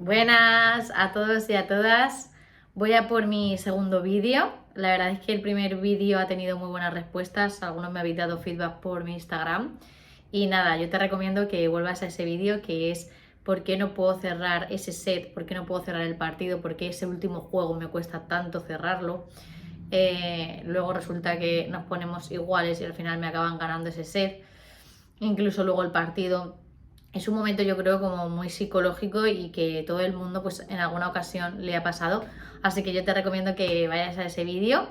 Buenas a todos y a todas. Voy a por mi segundo vídeo. La verdad es que el primer vídeo ha tenido muy buenas respuestas. Algunos me habéis dado feedback por mi Instagram. Y nada, yo te recomiendo que vuelvas a ese vídeo, que es por qué no puedo cerrar ese set, por qué no puedo cerrar el partido, por qué ese último juego me cuesta tanto cerrarlo. Luego resulta que nos ponemos iguales y al final me acaban ganando ese set. Incluso luego el partido. Es un momento, yo creo, como muy psicológico y que todo el mundo pues en alguna ocasión le ha pasado, así que yo te recomiendo que vayas a ese vídeo.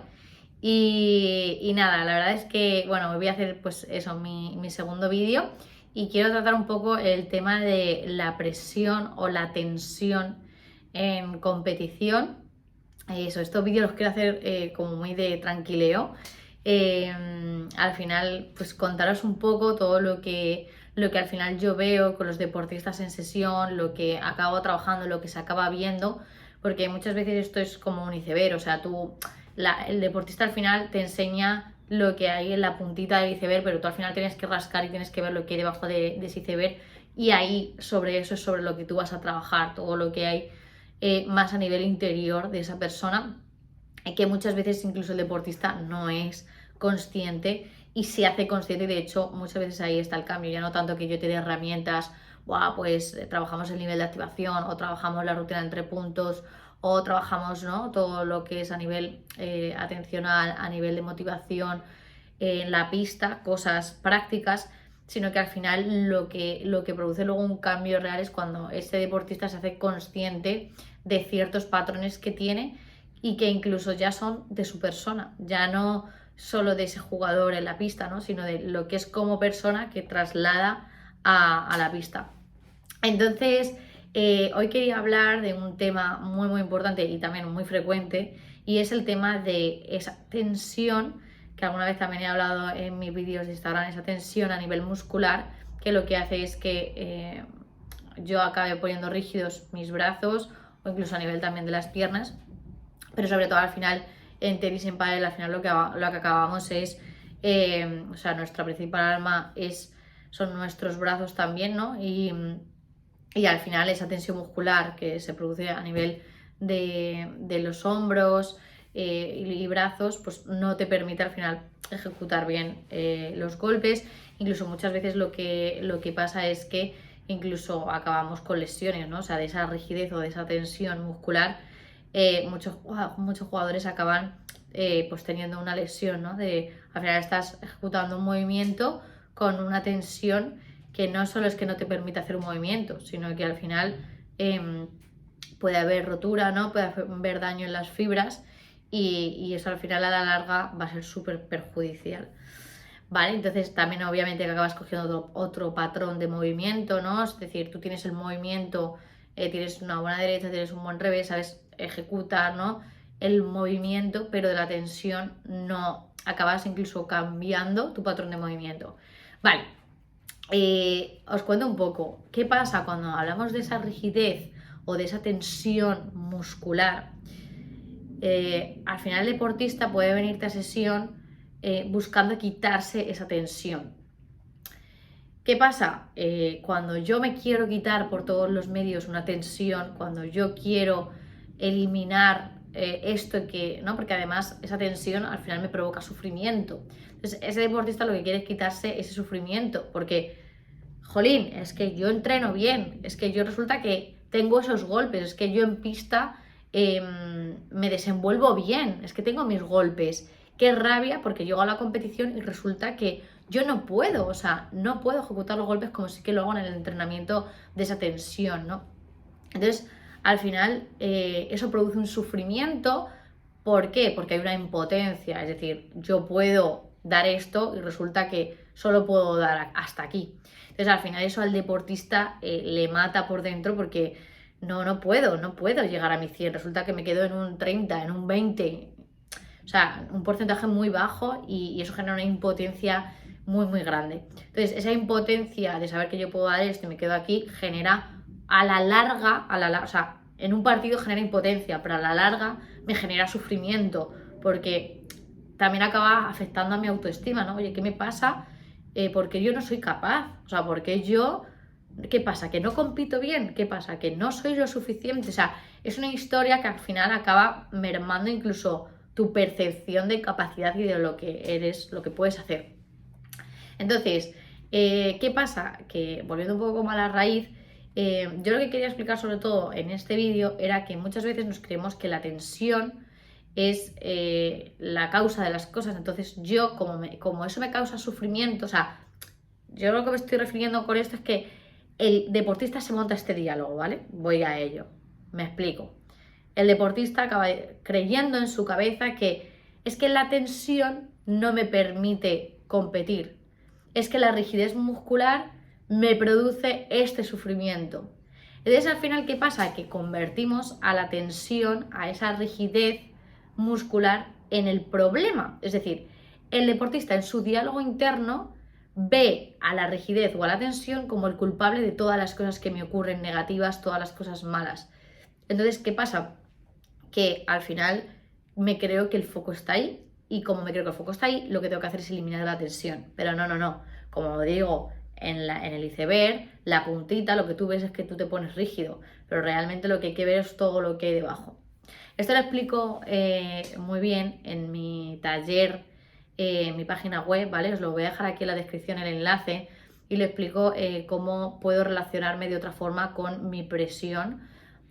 Y nada, la verdad es que, bueno, me voy a hacer pues eso, mi segundo vídeo, y quiero tratar un poco el tema de la presión o la tensión en competición. Eso, estos vídeos los quiero hacer como muy de tranquileo. Al final, pues contaros un poco todo lo que al final yo veo con los deportistas en sesión, lo que acabo trabajando, lo que se acaba viendo, porque muchas veces esto es como un iceberg. O sea, el deportista al final te enseña lo que hay en la puntita del iceberg, pero tú al final tienes que rascar y tienes que ver lo que hay debajo de ese iceberg, y ahí sobre eso es sobre lo que tú vas a trabajar, todo lo que hay más a nivel interior de esa persona, que muchas veces incluso el deportista no es consciente y se hace consciente, y de hecho muchas veces ahí está el cambio. Ya no tanto que yo te dé herramientas, pues trabajamos el nivel de activación, o trabajamos la rutina entre puntos, o trabajamos, ¿no?, todo lo que es a nivel atencional, a nivel de motivación en la pista, cosas prácticas, sino que al final lo que produce luego un cambio real es cuando ese deportista se hace consciente de ciertos patrones que tiene y que incluso ya son de su persona, ya no solo de ese jugador en la pista, ¿no?, sino de lo que es como persona que traslada a la pista. Entonces, hoy quería hablar de un tema muy muy importante y también muy frecuente, y es el tema de esa tensión, que alguna vez también he hablado en mis vídeos de Instagram, esa tensión a nivel muscular, que lo que hace es que yo acabe poniendo rígidos mis brazos, o incluso a nivel también de las piernas, pero sobre todo al final en tenis, en pádel, al final lo que acabamos es, o sea, nuestra principal arma son nuestros brazos también, ¿no? Y al final esa tensión muscular que se produce a nivel de los hombros y brazos, pues no te permite al final ejecutar bien los golpes. Incluso muchas veces lo que pasa es que incluso acabamos con lesiones, ¿no? O sea, de esa rigidez o de esa tensión muscular, muchos jugadores acaban pues teniendo una lesión, ¿no? Al final estás ejecutando un movimiento con una tensión que no solo es que no te permite hacer un movimiento, sino que al final puede haber rotura, ¿no? Puede haber daño en las fibras, y eso al final a la larga va a ser súper perjudicial. Vale, entonces también obviamente que acabas cogiendo otro patrón de movimiento, ¿no? Es decir, tú tienes el movimiento, tienes una buena derecha, tienes un buen revés, sabes ejecutar, ¿no?, el movimiento, pero de la tensión no, acabas incluso cambiando tu patrón de movimiento. Vale, os cuento un poco qué pasa cuando hablamos de esa rigidez o de esa tensión muscular. Al final el deportista puede venirte a sesión buscando quitarse esa tensión. ¿Qué pasa? Cuando yo me quiero quitar por todos los medios una tensión, cuando yo quiero eliminar esto que, ¿no? Porque además esa tensión al final me provoca sufrimiento. Entonces ese deportista lo que quiere es quitarse ese sufrimiento, porque, jolín, es que yo entreno bien, es que yo resulta que tengo esos golpes, es que yo en pista me desenvuelvo bien, es que tengo mis golpes. Qué rabia, porque llego a la competición y resulta que yo no puedo, o sea, no puedo ejecutar los golpes como sí que lo hago en el entrenamiento de esa tensión, ¿no? Entonces, al final, eso produce un sufrimiento. ¿Por qué? Porque hay una impotencia, es decir, yo puedo dar esto y resulta que solo puedo dar hasta aquí. Entonces, al final eso al deportista le mata por dentro, porque no puedo llegar a mi 100, resulta que me quedo en un 30, en un 20, o sea, un porcentaje muy bajo, y eso genera una impotencia muy, muy grande. Entonces, esa impotencia de saber que yo puedo dar esto y me quedo aquí, genera a la larga, o sea, en un partido genera impotencia, pero a la larga me genera sufrimiento, porque también acaba afectando a mi autoestima, ¿no? Oye, ¿qué me pasa? Porque yo no soy capaz, o sea, porque yo ¿Qué pasa? ¿Que no compito bien? ¿Qué pasa? ¿Que no soy lo suficiente? O sea, es una historia que al final acaba mermando incluso tu percepción de capacidad y de lo que eres, lo que puedes hacer. Entonces, ¿qué pasa? Que volviendo un poco como a la raíz, yo lo que quería explicar sobre todo en este vídeo era que muchas veces nos creemos que la tensión es la causa de las cosas. Entonces yo, como eso me causa sufrimiento, o sea, yo lo que me estoy refiriendo con esto es que el deportista se monta este diálogo, ¿vale? Voy a ello, me explico. El deportista acaba creyendo en su cabeza que es que la tensión no me permite competir, es que la rigidez muscular me produce este sufrimiento. Entonces al final, ¿qué pasa? Que convertimos a la tensión, a esa rigidez muscular en el problema. Es decir, el deportista en su diálogo interno ve a la rigidez o a la tensión como el culpable de todas las cosas que me ocurren negativas, todas las cosas malas. Entonces, ¿qué pasa? Que al final me creo que el foco está ahí y como me creo que el foco está ahí, lo que tengo que hacer es eliminar la tensión. Pero no. Como digo, en el iceberg, la puntita, lo que tú ves es que tú te pones rígido, pero realmente lo que hay que ver es todo lo que hay debajo. Esto lo explico muy bien en mi taller, en mi página web, ¿vale? Os lo voy a dejar aquí en la descripción el enlace y lo explico cómo puedo relacionarme de otra forma con mi presión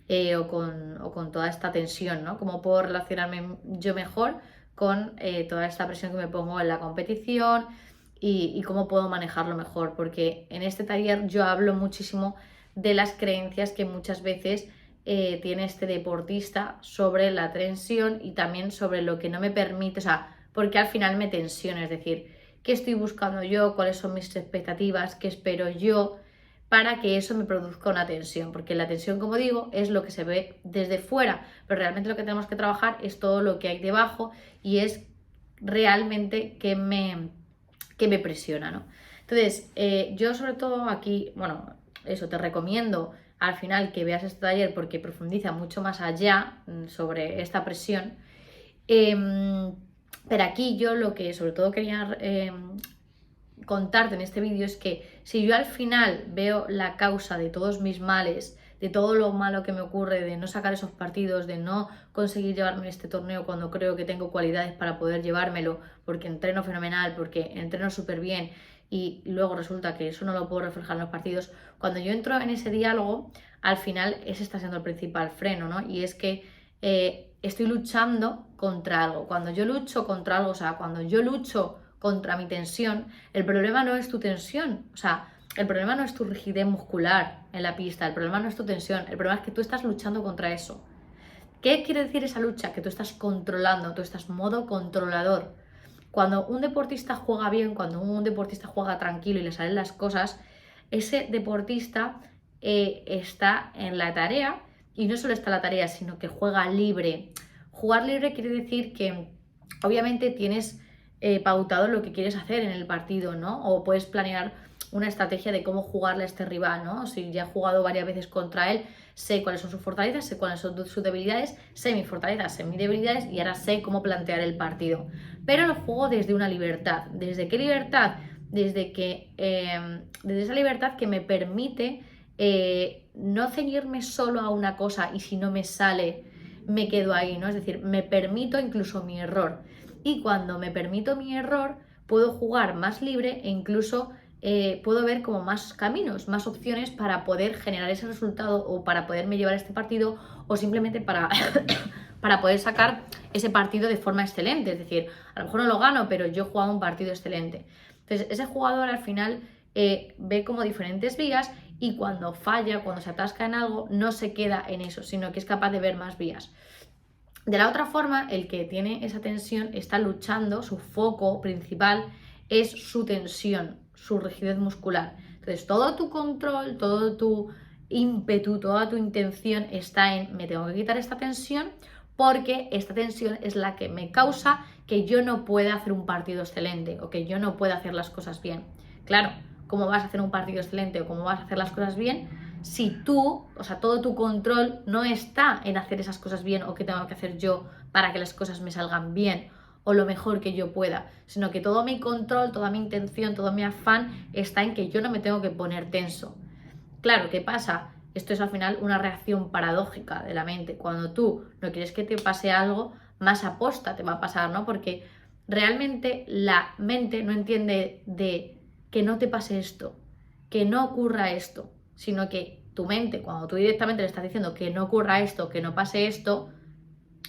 o con toda esta tensión, ¿no? Cómo puedo relacionarme yo mejor con toda esta presión que me pongo en la competición y cómo puedo manejarlo mejor, porque en este taller yo hablo muchísimo de las creencias que muchas veces tiene este deportista sobre la tensión y también sobre lo que no me permite, o sea, porque al final me tensiona, es decir, qué estoy buscando yo, cuáles son mis expectativas, qué espero yo, para que eso me produzca una tensión, porque la tensión, como digo, es lo que se ve desde fuera, pero realmente lo que tenemos que trabajar es todo lo que hay debajo y es realmente que me presiona, ¿no? Entonces, yo sobre todo aquí, bueno, eso, te recomiendo al final que veas este taller porque profundiza mucho más allá sobre esta presión. Pero aquí yo lo que sobre todo quería contarte en este vídeo es que si yo al final veo la causa de todos mis males, de todo lo malo que me ocurre, de no sacar esos partidos, de no conseguir llevarme este torneo cuando creo que tengo cualidades para poder llevármelo, porque entreno fenomenal, porque entreno súper bien y luego resulta que eso no lo puedo reflejar en los partidos, cuando yo entro en ese diálogo, al final ese está siendo el principal freno, ¿no? Y es que estoy luchando contra algo. Cuando yo lucho contra algo, o sea, cuando yo lucho contra mi tensión, el problema no es tu tensión, o sea, el problema no es tu rigidez muscular en la pista, el problema no es tu tensión, el problema es que tú estás luchando contra eso. ¿Qué quiere decir esa lucha? Que tú estás controlando, tú estás modo controlador. Cuando un deportista juega bien, cuando un deportista juega tranquilo y le salen las cosas, ese deportista está en la tarea y no solo está en la tarea, sino que juega libre. Jugar libre quiere decir que obviamente tienes pautado lo que quieres hacer en el partido, ¿no? O puedes planear una estrategia de cómo jugarle a este rival, ¿no? Si ya he jugado varias veces contra él, sé cuáles son sus fortalezas, sé cuáles son sus debilidades, sé mis fortalezas, sé mis debilidades y ahora sé cómo plantear el partido. Pero lo juego desde una libertad. ¿Desde qué libertad? Desde esa libertad que me permite no ceñirme solo a una cosa y si no me sale, me quedo ahí, ¿no? Es decir, me permito incluso mi error. Y cuando me permito mi error, puedo jugar más libre e incluso puedo ver como más caminos, más opciones para poder generar ese resultado o para poderme llevar este partido o simplemente para, para poder sacar ese partido de forma excelente. Es decir, a lo mejor no lo gano, pero yo he jugado un partido excelente. Entonces, ese jugador al final ve como diferentes vías y cuando falla, cuando se atasca en algo, no se queda en eso, sino que es capaz de ver más vías. De la otra forma, el que tiene esa tensión está luchando, su foco principal es su tensión, su rigidez muscular. Entonces, todo tu control, todo tu ímpetu, toda tu intención está en me tengo que quitar esta tensión porque esta tensión es la que me causa que yo no pueda hacer un partido excelente o que yo no pueda hacer las cosas bien. Claro, ¿cómo vas a hacer un partido excelente o cómo vas a hacer las cosas bien si tú, o sea, todo tu control no está en hacer esas cosas bien o qué tengo que hacer yo para que las cosas me salgan bien o lo mejor que yo pueda, sino que todo mi control, toda mi intención, todo mi afán está en que yo no me tengo que poner tenso. Claro, ¿qué pasa? Esto es al final una reacción paradójica de la mente. Cuando tú no quieres que te pase algo, más aposta te va a pasar, ¿no? Porque realmente la mente no entiende de que no te pase esto, que no ocurra esto, sino que tu mente, cuando tú directamente le estás diciendo que no ocurra esto, que no pase esto,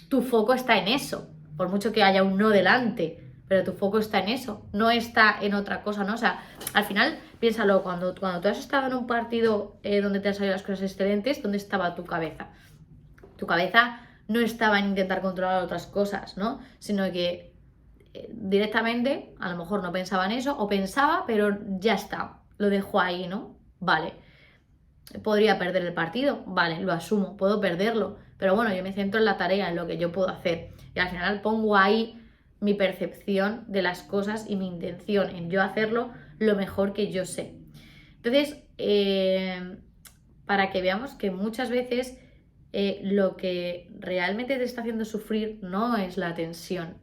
tu foco está en eso, por mucho que haya un no delante, pero tu foco está en eso, no está en otra cosa, ¿no? O sea, al final, piénsalo, cuando tú has estado en un partido donde te han salido las cosas excelentes, ¿dónde estaba tu cabeza? Tu cabeza no estaba en intentar controlar otras cosas, ¿no? Sino que directamente, a lo mejor no pensaba en eso, o pensaba, pero ya está, lo dejo ahí, ¿no? Vale. Podría perder el partido, vale, lo asumo, puedo perderlo, pero bueno, yo me centro en la tarea, en lo que yo puedo hacer. Y al final pongo ahí mi percepción de las cosas y mi intención en yo hacerlo lo mejor que yo sé. Entonces, para que veamos que muchas veces lo que realmente te está haciendo sufrir no es la tensión,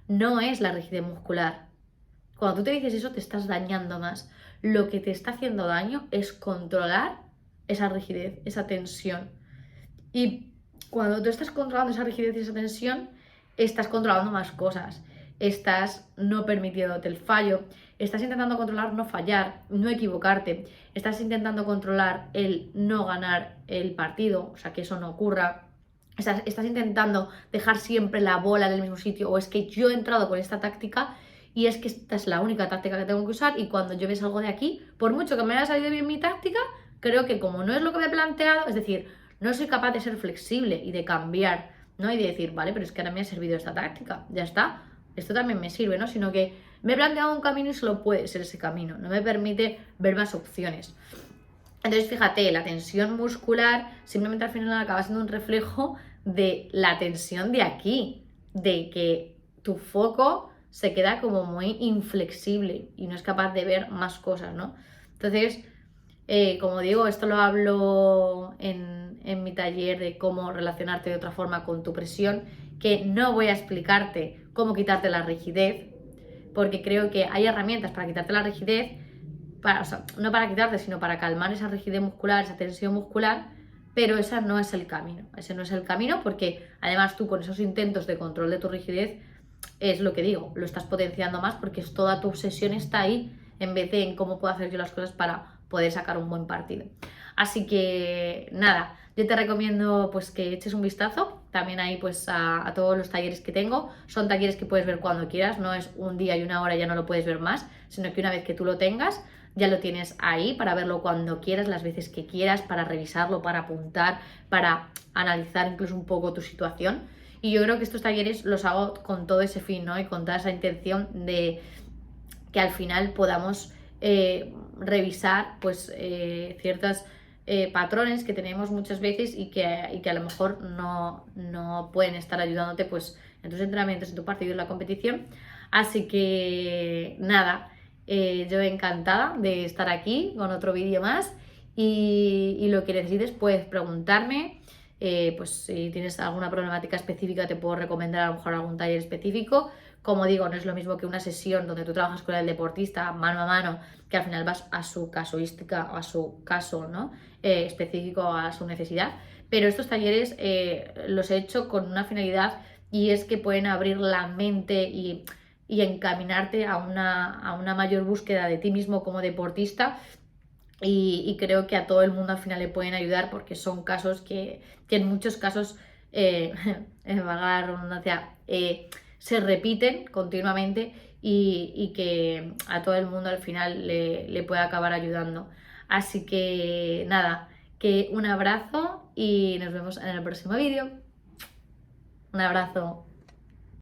no es la rigidez muscular. Cuando tú te dices eso, te estás dañando más. Lo que te está haciendo daño es controlar esa rigidez, esa tensión. Y cuando tú estás controlando esa rigidez y esa tensión, estás controlando más cosas. Estás no permitiéndote el fallo. Estás intentando controlar no fallar, no equivocarte. Estás intentando controlar el no ganar el partido, o sea, que eso no ocurra. Estás intentando dejar siempre la bola en el mismo sitio, o es que yo he entrado con esta táctica y es que esta es la única táctica que tengo que usar, y cuando yo veo algo de aquí, por mucho que me haya salido bien mi táctica, creo que como no es lo que me he planteado, es decir, no soy capaz de ser flexible y de cambiar, ¿no? Y de decir, vale, pero es que ahora me ha servido esta táctica, ya está, esto también me sirve, ¿no? Sino que me he planteado un camino y solo puede ser ese camino, no me permite ver más opciones. Entonces, fíjate, la tensión muscular simplemente al final acaba siendo un reflejo de la tensión de aquí, de que tu foco se queda como muy inflexible y no es capaz de ver más cosas, ¿no? Entonces, como digo, esto lo hablo en mi taller de cómo relacionarte de otra forma con tu presión, que no voy a explicarte cómo quitarte la rigidez, porque creo que hay herramientas para quitarte la rigidez, o sea, no para quitarte, sino para calmar esa rigidez muscular, esa tensión muscular, pero ese no es el camino. Ese no es el camino porque además tú con esos intentos de control de tu rigidez, es lo que digo, lo estás potenciando más porque es toda tu obsesión está ahí en vez de en cómo puedo hacer yo las cosas para poder sacar un buen partido. Así que nada, yo te recomiendo pues que eches un vistazo también ahí pues a todos los talleres que tengo. Son talleres que puedes ver cuando quieras, no es un día y una hora y ya no lo puedes ver más, sino que una vez que tú lo tengas ya lo tienes ahí para verlo cuando quieras, las veces que quieras, para revisarlo, para apuntar, para analizar incluso un poco tu situación. Y yo creo que estos talleres los hago con todo ese fin, ¿no? Y con toda esa intención de que al final podamos revisar pues ciertos patrones que tenemos muchas veces y que a lo mejor no pueden estar ayudándote pues en tus entrenamientos, en tu partido, en la competición. Así que nada, yo encantada de estar aquí con otro vídeo más y lo que necesites puedes preguntarme. Pues si tienes alguna problemática específica te puedo recomendar a lo mejor algún taller específico. Como digo, no es lo mismo que una sesión donde tú trabajas con el deportista mano a mano, que al final vas a su casuística o a su caso, ¿no? Específico, a su necesidad. Pero estos talleres los he hecho con una finalidad y es que pueden abrir la mente y encaminarte a una mayor búsqueda de ti mismo como deportista. Y creo que a todo el mundo al final le pueden ayudar porque son casos que en muchos casos, valga la redundancia, se repiten continuamente y que a todo el mundo al final le puede acabar ayudando. Así que nada, que un abrazo y nos vemos en el próximo vídeo. Un abrazo.